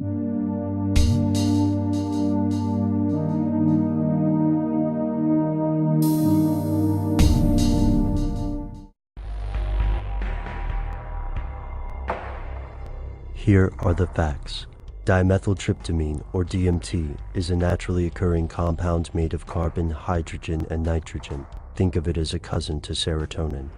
Here are the facts. Dimethyltryptamine, or DMT, is a naturally occurring compound made of carbon, hydrogen, and nitrogen. Think of it as a cousin to serotonin.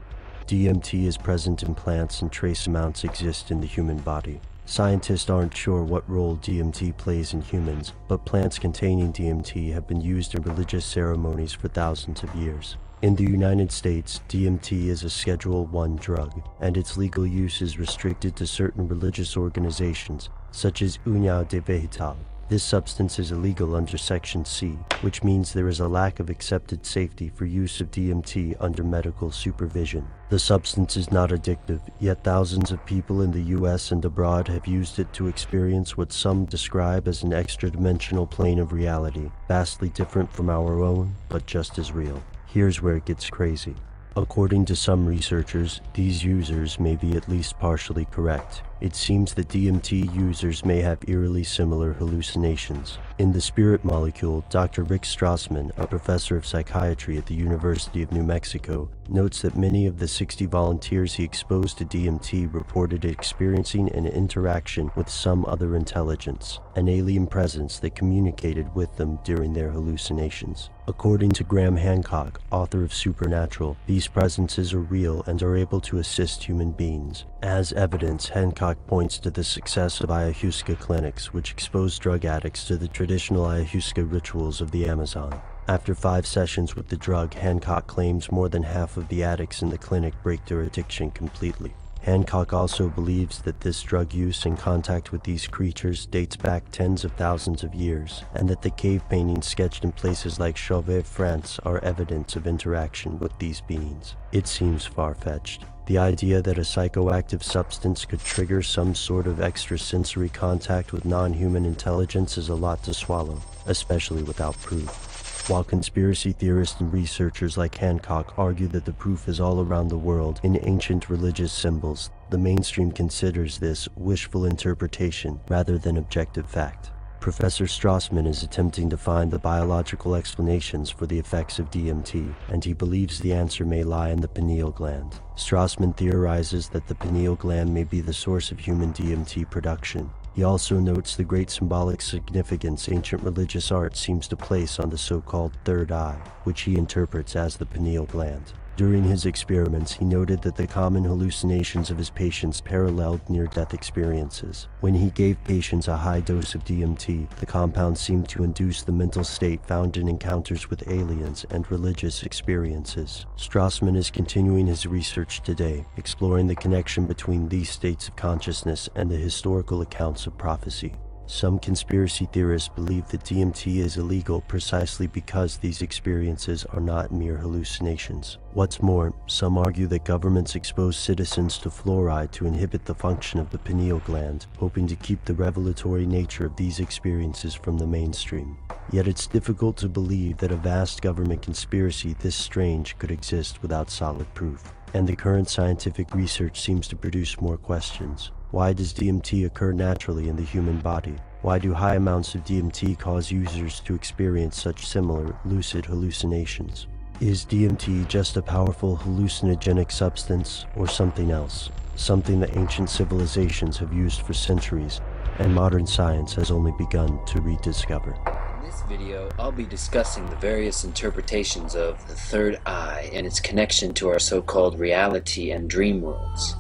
DMT is present in plants and trace amounts exist in the human body. Scientists aren't sure what role DMT plays in humans, but plants containing DMT have been used in religious ceremonies for thousands of years. In the United States, DMT is a Schedule I drug, and its legal use is restricted to certain religious organizations, such as União de Vegetal. This substance is illegal under Section C, which means there is a lack of accepted safety for use of DMT under medical supervision. The substance is not addictive, yet thousands of people in the US and abroad have used it to experience what some describe as an extra-dimensional plane of reality, vastly different from our own, but just as real. Here's where it gets crazy. According to some researchers, these users may be at least partially correct. It seems that DMT users may have eerily similar hallucinations. In The Spirit Molecule, Dr. Rick Strassman, a professor of psychiatry at the University of New Mexico, notes that many of the 60 volunteers he exposed to DMT reported experiencing an interaction with some other intelligence, an alien presence that communicated with them during their hallucinations. According to Graham Hancock, author of Supernatural, these presences are real and are able to assist human beings. As evidence, Hancock points to the success of ayahuasca clinics, which expose drug addicts to the traditional ayahuasca rituals of the Amazon. After 5 sessions with the drug, Hancock claims more than half of the addicts in the clinic break their addiction completely. Hancock also believes that this drug use and contact with these creatures dates back tens of thousands of years, and that the cave paintings sketched in places like Chauvet, France, are evidence of interaction with these beings. It seems far-fetched. The idea that a psychoactive substance could trigger some sort of extrasensory contact with non-human intelligence is a lot to swallow, especially without proof. While conspiracy theorists and researchers like Hancock argue that the proof is all around the world in ancient religious symbols, the mainstream considers this wishful interpretation rather than objective fact. Professor Strassman is attempting to find the biological explanations for the effects of DMT, and he believes the answer may lie in the pineal gland. Strassman theorizes that the pineal gland may be the source of human DMT production. He also notes the great symbolic significance ancient religious art seems to place on the so-called third eye, which he interprets as the pineal gland. During his experiments, he noted that the common hallucinations of his patients paralleled near-death experiences. When he gave patients a high dose of DMT, the compound seemed to induce the mental state found in encounters with aliens and religious experiences. Strassman is continuing his research today, exploring the connection between these states of consciousness and the historical accounts of prophecy. Some conspiracy theorists believe that DMT is illegal precisely because these experiences are not mere hallucinations. What's more, some argue that governments expose citizens to fluoride to inhibit the function of the pineal gland, hoping to keep the revelatory nature of these experiences from the mainstream. Yet it's difficult to believe that a vast government conspiracy this strange could exist without solid proof. And the current scientific research seems to produce more questions. Why does DMT occur naturally in the human body? Why do high amounts of DMT cause users to experience such similar, lucid hallucinations? Is DMT just a powerful hallucinogenic substance, or something else? Something that ancient civilizations have used for centuries, and modern science has only begun to rediscover. In this video, I'll be discussing the various interpretations of the third eye and its connection to our so-called reality and dream worlds.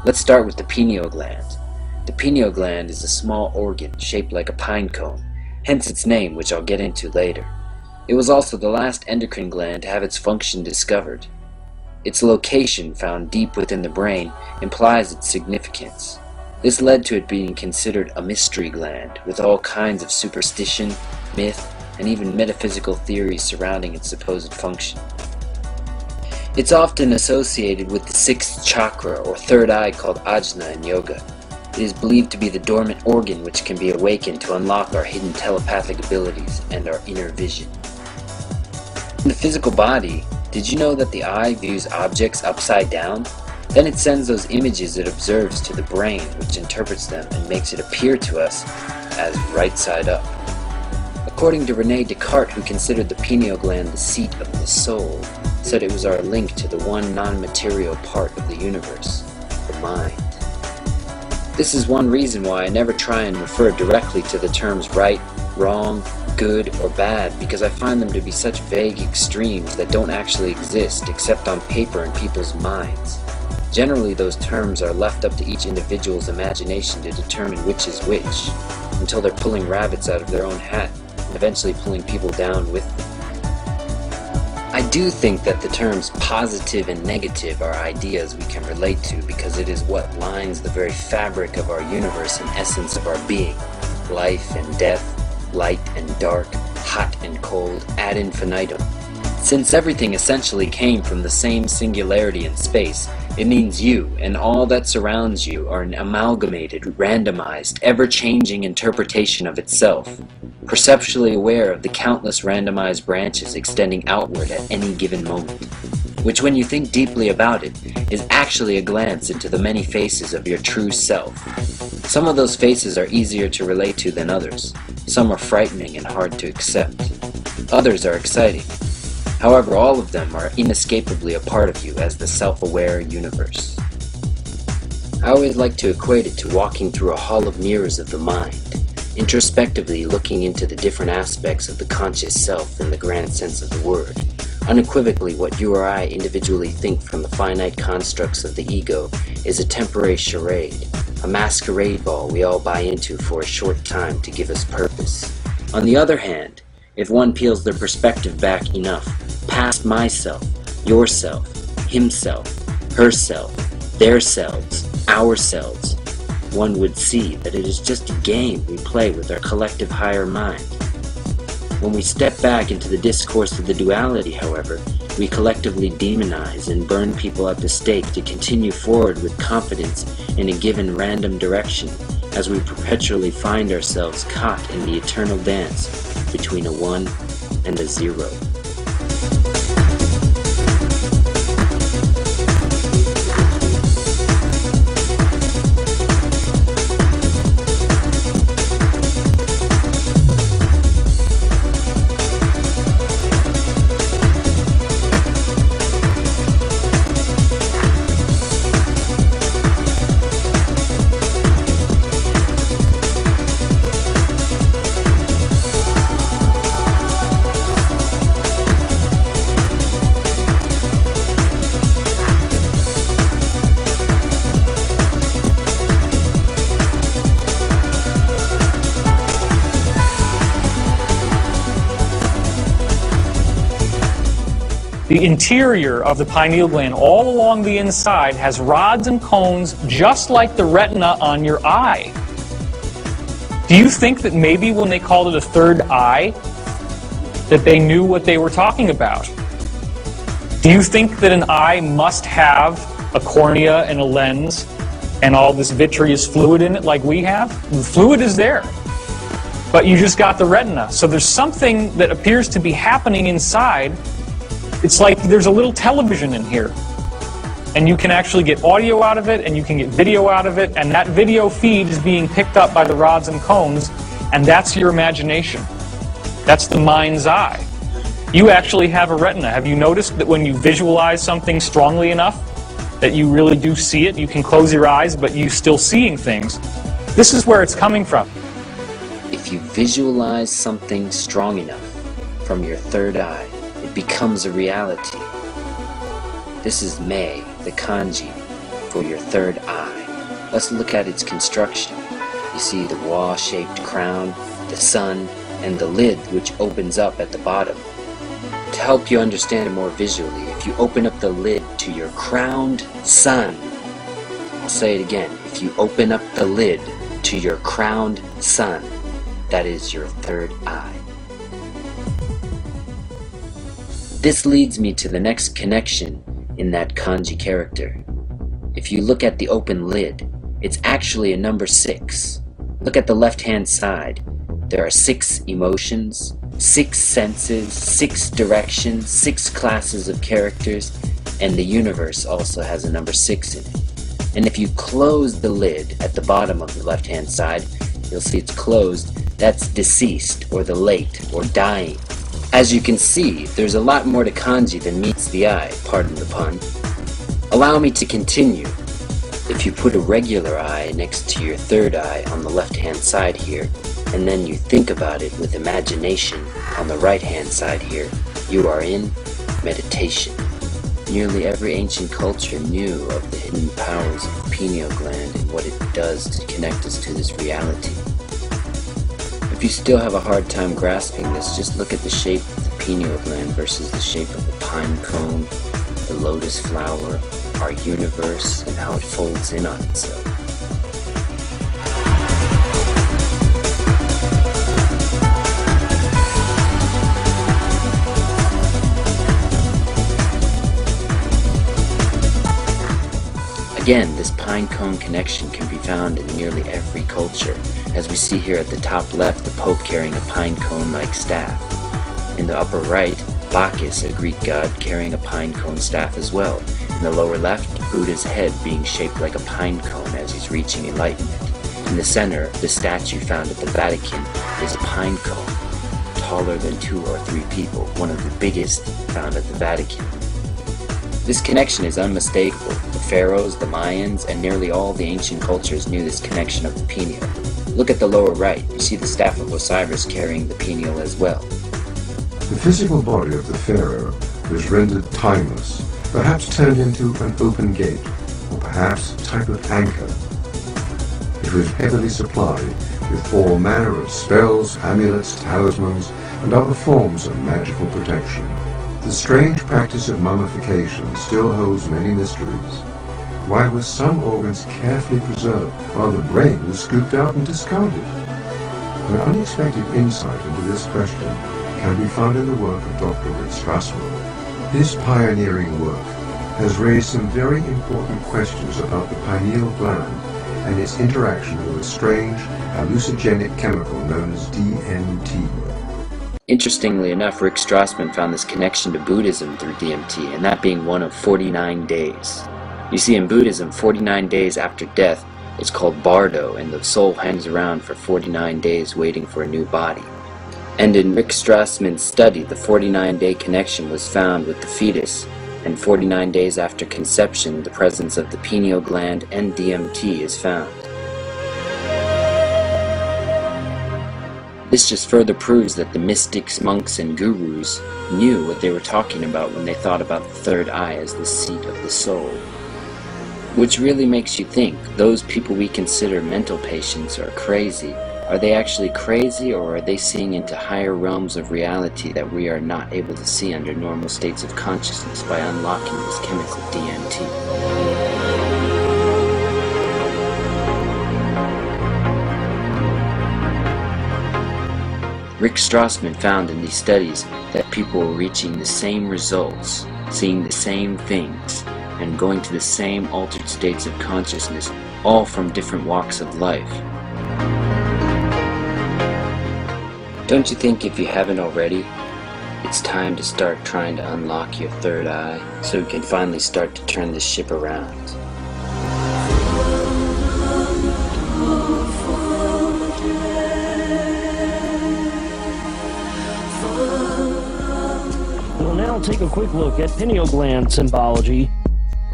Let's start with the pineal gland. The pineal gland is a small organ shaped like a pine cone, hence its name, which I'll get into later. It was also the last endocrine gland to have its function discovered. Its location, found deep within the brain, implies its significance. This led to it being considered a mystery gland, with all kinds of superstition, myth, and even metaphysical theories surrounding its supposed function. It's often associated with the sixth chakra or third eye called ajna in yoga. It is believed to be the dormant organ which can be awakened to unlock our hidden telepathic abilities and our inner vision. In the physical body, did you know that the eye views objects upside down? Then it sends those images it observes to the brain, which interprets them and makes it appear to us as right side up. According to René Descartes, who considered the pineal gland the seat of the soul, said it was our link to the one non-material part of the universe, the mind. This is one reason why I never try and refer directly to the terms right, wrong, good, or bad, because I find them to be such vague extremes that don't actually exist except on paper in people's minds. Generally, those terms are left up to each individual's imagination to determine which is which, until they're pulling rabbits out of their own hat and eventually pulling people down with them. I do think that the terms positive and negative are ideas we can relate to because it is what lines the very fabric of our universe and essence of our being. Life and death, light and dark, hot and cold, ad infinitum. Since everything essentially came from the same singularity in space, it means you and all that surrounds you are an amalgamated, randomized, ever-changing interpretation of itself, perceptually aware of the countless randomized branches extending outward at any given moment, which when you think deeply about it, is actually a glance into the many faces of your true self. Some of those faces are easier to relate to than others. Some are frightening and hard to accept. Others are exciting. However, all of them are inescapably a part of you as the self-aware universe. I always like to equate it to walking through a hall of mirrors of the mind, introspectively looking into the different aspects of the conscious self in the grand sense of the word. Unequivocally, what you or I individually think from the finite constructs of the ego is a temporary charade, a masquerade ball we all buy into for a short time to give us purpose. On the other hand, if one peels their perspective back enough, past myself, yourself, himself, herself, their selves, ourselves, one would see that it is just a game we play with our collective higher mind. When we step back into the discourse of the duality, however, we collectively demonize and burn people at the stake to continue forward with confidence in a given random direction, as we perpetually find ourselves caught in the eternal dance between a 1 and a 0. The interior of the pineal gland, all along the inside, has rods and cones just like the retina on your eye. Do you think that maybe when they called it a third eye, that they knew what they were talking about? Do you think that an eye must have a cornea and a lens and all this vitreous fluid in it like we have? The fluid is there, but you just got the retina. So there's something that appears to be happening inside. It's like there's a little television in here, and you can actually get audio out of it, and you can get video out of it, and that video feed is being picked up by the rods and cones, and that's your imagination. That's the mind's eye. You actually have a retina. Have you noticed that when you visualize something strongly enough, that you really do see it? You can close your eyes, but you're still seeing things. This is where it's coming from. If you visualize something strong enough from your third eye, it becomes a reality. This is Mei, the kanji, for your third eye. Let's look at its construction. You see the wall-shaped crown, the sun, and the lid which opens up at the bottom. To help you understand it more visually, if you open up the lid to your crowned sun, I'll say it again, if you open up the lid to your crowned sun, that is your third eye. This leads me to the next connection in that kanji character. If you look at the open lid, it's actually a number 6. Look at the left-hand side. There are 6 emotions, 6 senses, 6 directions, 6 classes of characters, and the universe also has a number 6 in it. And if you close the lid at the bottom of the left-hand side, you'll see it's closed. That's deceased, or the late, or dying. As you can see, there's a lot more to kanji than meets the eye, pardon the pun. Allow me to continue. If you put a regular eye next to your third eye on the left-hand side here, and then you think about it with imagination on the right-hand side here, you are in meditation. Nearly every ancient culture knew of the hidden powers of the pineal gland and what it does to connect us to this reality. If you still have a hard time grasping this, just look at the shape of the pineal gland versus the shape of the pine cone, the lotus flower, our universe, and how it folds in on itself. Again, this pine cone connection can be found in nearly every culture, as we see here at the top left, the Pope carrying a pine cone-like staff. In the upper right, Bacchus, a Greek god, carrying a pine cone staff as well. In the lower left, Buddha's head being shaped like a pine cone as he's reaching enlightenment. In the center, the statue found at the Vatican is a pine cone, taller than 2 or 3 people, one of the biggest found at the Vatican. This connection is unmistakable. The pharaohs, the Mayans, and nearly all the ancient cultures knew this connection of the pineal. Look at the lower right. You see the staff of Osiris carrying the pineal as well. The physical body of the pharaoh was rendered timeless, perhaps turned into an open gate, or perhaps a type of anchor. It was heavily supplied with all manner of spells, amulets, talismans, and other forms of magical protection. The strange practice of mummification still holds many mysteries. Why were some organs carefully preserved while the brain was scooped out and discarded? An unexpected insight into this question can be found in the work of Dr. Rick Strassman. His pioneering work has raised some very important questions about the pineal gland and its interaction with a strange hallucinogenic chemical known as DMT. Interestingly enough, Rick Strassman found this connection to Buddhism through DMT, and that being one of 49 days. You see, in Buddhism, 49 days after death is called bardo, and the soul hangs around for 49 days waiting for a new body. And in Rick Strassman's study, the 49-day connection was found with the fetus, and 49 days after conception, the presence of the pineal gland and DMT is found. This just further proves that the mystics, monks, and gurus knew what they were talking about when they thought about the third eye as the seat of the soul. Which really makes you think, those people we consider mental patients are crazy. Are they actually crazy, or are they seeing into higher realms of reality that we are not able to see under normal states of consciousness by unlocking this chemical DMT? Rick Strassman found in these studies that people were reaching the same results, seeing the same things, and going to the same altered states of consciousness, all from different walks of life. Don't you think, if you haven't already, it's time to start trying to unlock your third eye so we can finally start to turn this ship around? We'll now take a quick look at pineal gland symbology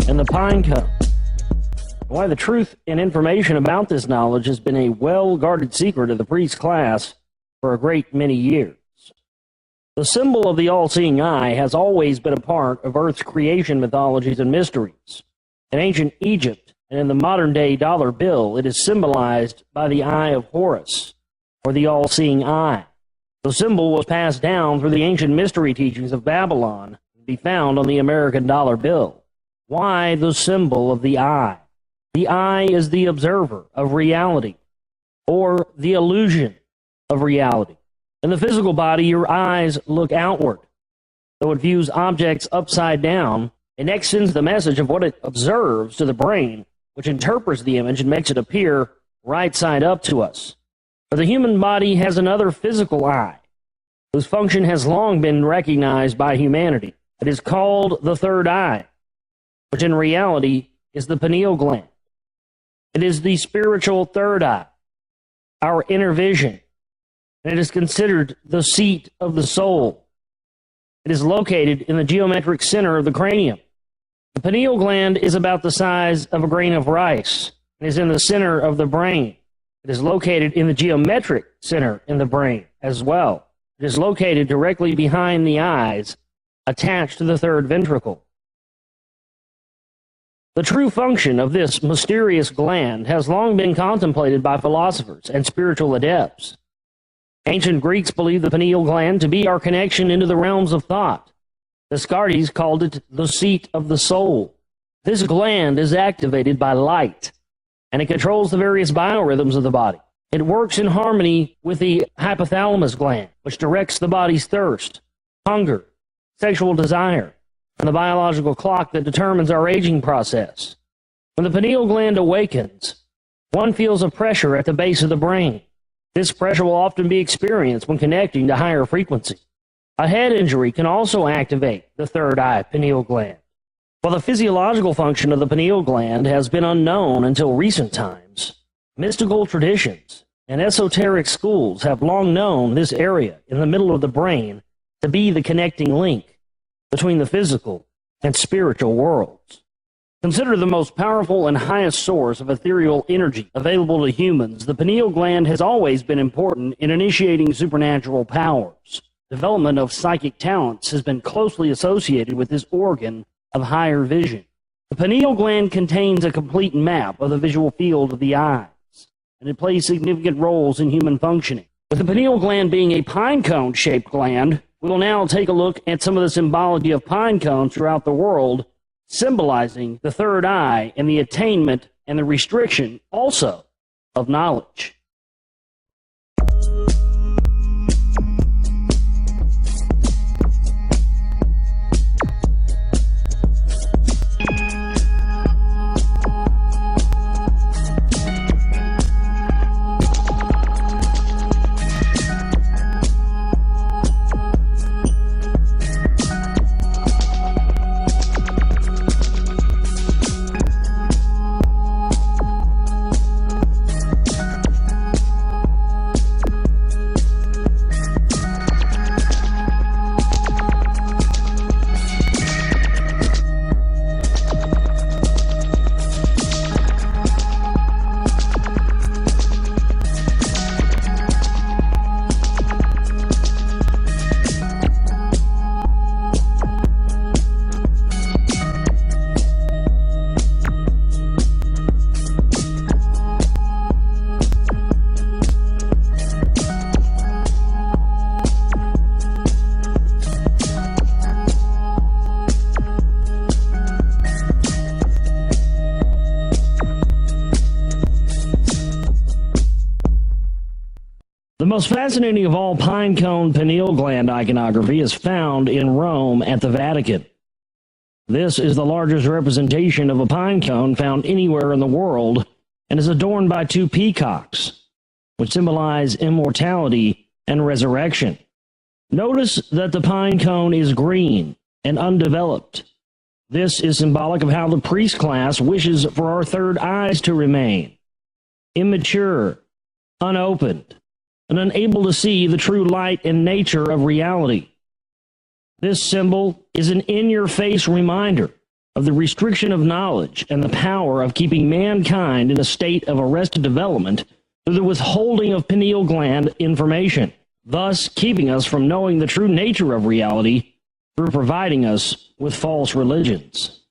and the pine cone. Why the truth and information about this knowledge has been a well-guarded secret of the priest class for a great many years. The symbol of the all-seeing eye has always been a part of Earth's creation mythologies and mysteries. In ancient Egypt and in the modern-day dollar bill, it is symbolized by the eye of Horus, or the all-seeing eye. The symbol was passed down through the ancient mystery teachings of Babylon and be found on the American dollar bill. Why the symbol of the eye? The eye is the observer of reality, or the illusion of reality. In the physical body, your eyes look outward. Though it views objects upside down, it next sends the message of what it observes to the brain, which interprets the image and makes it appear right side up to us. But the human body has another physical eye, whose function has long been recognized by humanity. It is called the third eye. which in reality is the pineal gland. It is the spiritual third eye, our inner vision, and it is considered the seat of the soul. It is located in the geometric center of the cranium. The pineal gland is about the size of a grain of rice and is in the center of the brain. It is located in the geometric center in the brain as well. It is located directly behind the eyes, attached to the third ventricle. The true function of this mysterious gland has long been contemplated by philosophers and spiritual adepts. Ancient Greeks believed the pineal gland to be our connection into the realms of thought. The Scardes called it the seat of the soul. This gland is activated by light, and it controls the various biorhythms of the body. It works in harmony with the hypothalamus gland, which directs the body's thirst, hunger, sexual desire, and the biological clock that determines our aging process. When the pineal gland awakens, one feels a pressure at the base of the brain. This pressure will often be experienced when connecting to higher frequency. A head injury can also activate the third eye pineal gland. While the physiological function of the pineal gland has been unknown until recent times, mystical traditions and esoteric schools have long known this area in the middle of the brain to be the connecting link between the physical and spiritual worlds. Considered the most powerful and highest source of ethereal energy available to humans, the pineal gland has always been important in initiating supernatural powers. Development of psychic talents has been closely associated with this organ of higher vision. The pineal gland contains a complete map of the visual field of the eyes, and it plays significant roles in human functioning. With the pineal gland being a pine cone-shaped gland, we will now take a look at some of the symbology of pine cones throughout the world, symbolizing the third eye and the attainment and the restriction also of knowledge. The most fascinating of all pine cone pineal gland iconography is found in Rome at the Vatican. This is the largest representation of a pine cone found anywhere in the world and is adorned by two peacocks, which symbolize immortality and resurrection. Notice that the pine cone is green and undeveloped. This is symbolic of how the priest class wishes for our third eyes to remain immature, unopened, and unable to see the true light and nature of reality. This symbol is an in-your-face reminder of the restriction of knowledge and the power of keeping mankind in a state of arrested development through the withholding of pineal gland information, thus keeping us from knowing the true nature of reality through providing us with false religions.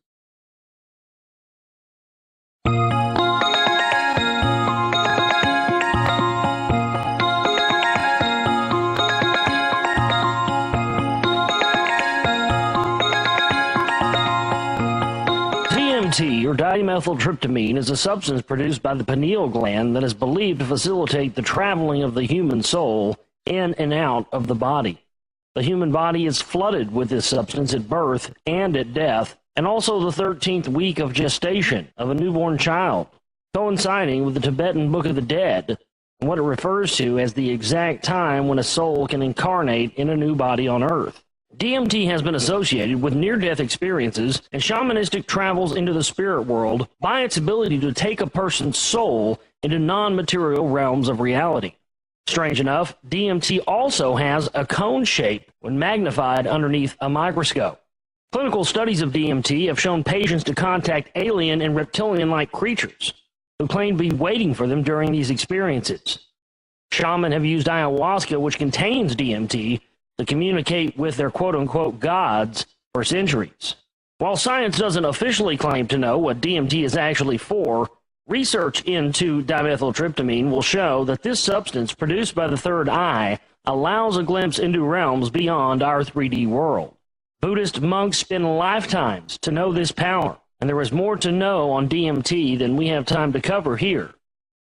DMT, or dimethyltryptamine, is a substance produced by the pineal gland that is believed to facilitate the traveling of the human soul in and out of the body. The human body is flooded with this substance at birth and at death, and also the 13th week of gestation of a newborn child, coinciding with the Tibetan Book of the Dead, and what it refers to as the exact time when a soul can incarnate in a new body on earth. DMT has been associated with near-death experiences and shamanistic travels into the spirit world by its ability to take a person's soul into non-material realms of reality. Strange enough, DMT also has a cone shape when magnified underneath a microscope. Clinical studies of DMT have shown patients to contact alien and reptilian-like creatures who claim to be waiting for them during these experiences. Shamans have used ayahuasca, which contains DMT, to communicate with their quote-unquote gods for centuries. While science doesn't officially claim to know what DMT is actually for, research into dimethyltryptamine will show that this substance produced by the third eye allows a glimpse into realms beyond our 3D world. Buddhist monks spend lifetimes to know this power, and there is more to know on DMT than we have time to cover here.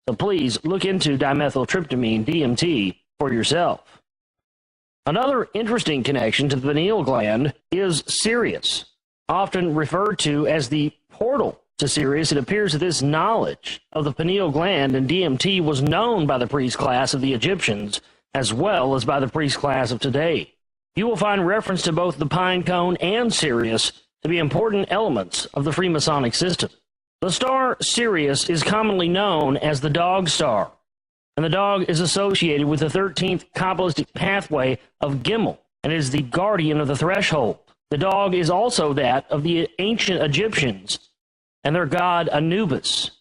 So please look into dimethyltryptamine, DMT, for yourself. Another interesting connection to the pineal gland is Sirius. Often referred to as the portal to Sirius, it appears that this knowledge of the pineal gland and DMT was known by the priest class of the Egyptians as well as by the priest class of today. You will find reference to both the pine cone and Sirius to be important elements of the Freemasonic system. The star Sirius is commonly known as the dog star, and the dog is associated with the 13th Kabbalistic pathway of Gimel, and is the guardian of the threshold. The dog is also that of the ancient Egyptians and their god Anubis.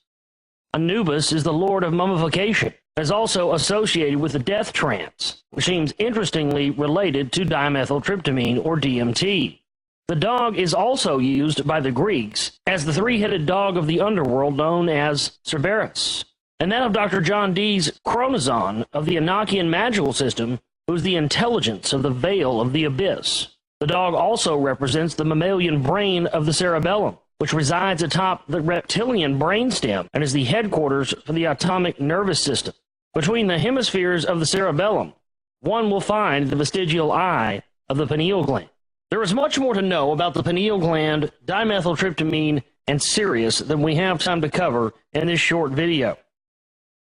Anubis is the lord of mummification, and is also associated with the death trance, which seems interestingly related to dimethyltryptamine or DMT. The dog is also used by the Greeks as the three-headed dog of the underworld known as Cerberus, and that of Dr. John Dee's chronozon of the Enochian magical system, who is the intelligence of the veil of the abyss. The dog also represents the mammalian brain of the cerebellum, which resides atop the reptilian brainstem and is the headquarters for the autonomic nervous system. Between the hemispheres of the cerebellum, one will find the vestigial eye of the pineal gland. There is much more to know about the pineal gland, dimethyltryptamine, and Sirius than we have time to cover in this short video.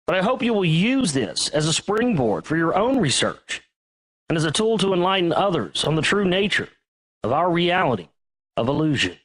But I hope you will use this as a springboard for your own research and as a tool to enlighten others on the true nature of our reality of illusion.